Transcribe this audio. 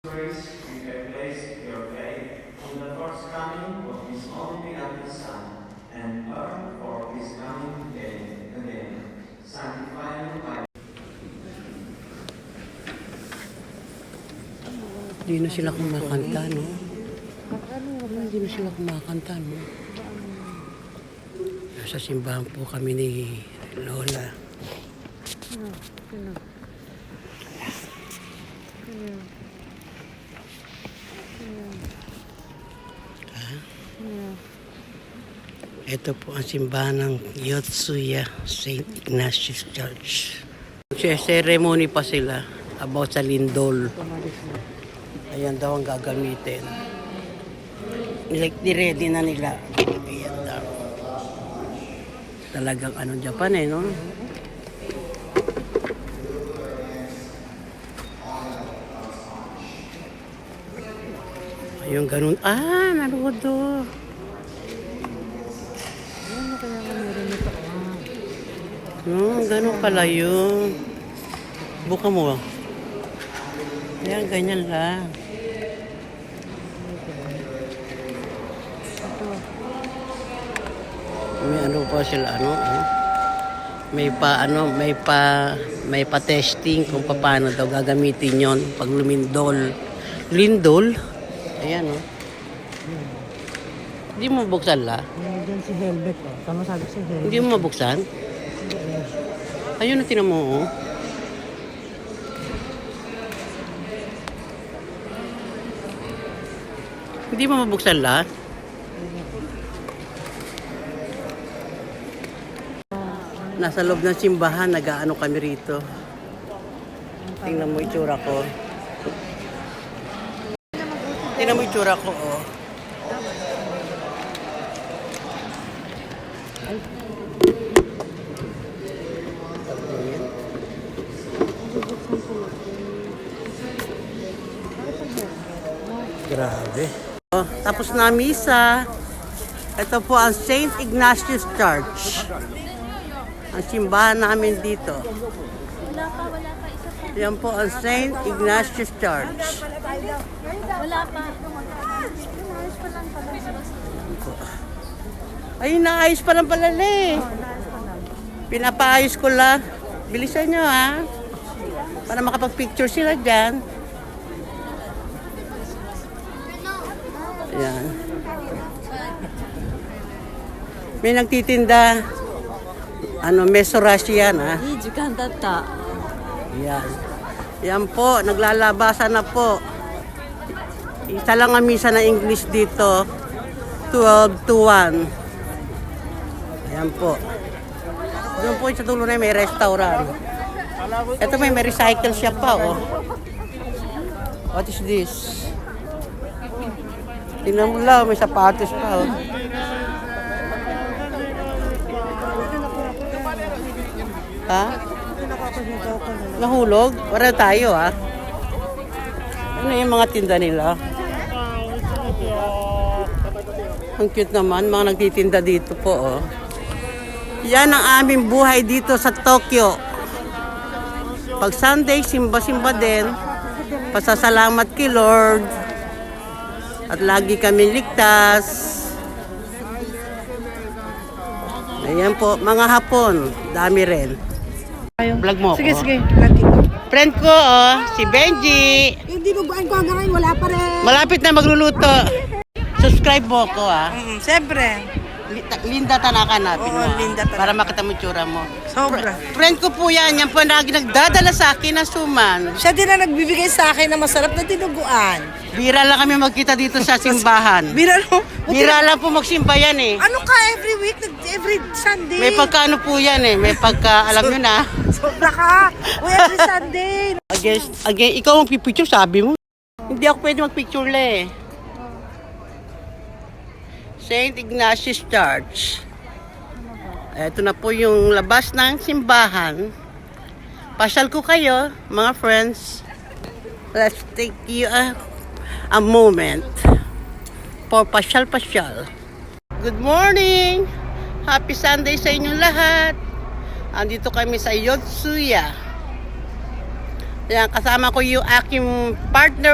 Grace, you have placed your faith in the first coming of His only begotten Son, and earn for His coming again, sanctifying by Hindi na sila kumakanta, no? Hindi na sila kumakanta, no? Nasa simbahan po kami ni Lola. Ito po ang simbahan ng Yotsuya St. Ignatius Church. Ceremony pa sila about sa lindol. Ayan daw ang gagamitin. Ni-ready na nila. Ayan daw. Talagang anong Japan no? Ayun ganun. Narudo. Ganun pala yun. Buka mo. Ayan, ganyan lang. May ano pa sila, may pa-testing kung paano daw gagamitin yon pag lumindol. Lindol? Ayan, Hindi mo buksan la? Diyan si Helvet, Tama sabi si Helvet. Hindi mo mabuksan? Ayun na tinan mo, Hindi mo mabuksan la? Nasa loob ng simbahan, nag-aano kami rito. Tingnan mo itsura ko. Tingnan mo itsura ko, Grabe. Tapos na misa. Ito po ang St. Ignatius Church. Ang simbahan namin dito. Yan po ang St. Ignatius Church. Wala pa. Ay, naayos pa lang pala Pinapaayos ko lang. Bilisan nyo, para makapag-picture sila dyan. Ayan. May nagtitinda. Mesorashi yan, Yan. Yan po, naglalabasan na po. Isa lang ang misa na English dito. 12 to 1. Ayan po. Doon po sa dulo na may restaurant. Ito may recycle shop pa, What is this? Tingnan mo lang, may sapatos pa, Ha? Nahulog? Wala tayo, Ano yung mga tinda nila? Ang cute naman, mga nagtitinda dito po, Yan ang aming buhay dito sa Tokyo. Pag Sunday, simba-simba din. Pasasalamat kay Lord. At lagi kami ligtas. Ayan po, mga Hapon. Dami rin. Vlog mo Sige, ako. sige. Friend ko, si Benji. Hindi mo buwan ko hanggang ngayon, wala pa rin. Malapit na magluluto. Subscribe mo ako, Siyempre. Linda Tanaka natin. Oo, Linda Tanaka. Para makita mo yung tsura mo. Sobra. Friend ko po yan. Yan po lagi nagdadala sa akin ng suman. Siya din ang nagbibigay sa akin ng masarap na tinuguan. Bira lang kami magkita dito sa simbahan. Bira no? Bira lang po magsimba yan Ano ka every week, every Sunday? May pagkaano po yan May pagka, alam nyo na. Sobra ka. Every Sunday. Again, ikaw ang pipicture, sabi mo. Hindi ako pwede magpicture St. Ignatius Church. Ito na po yung labas ng simbahan. Pasyal ko kayo, mga friends. Let's take you a moment for pasyal-pasyal. Good morning! Happy Sunday sa inyong lahat. Andito kami sa Yotsuya. Ayan, kasama ko yung aking partner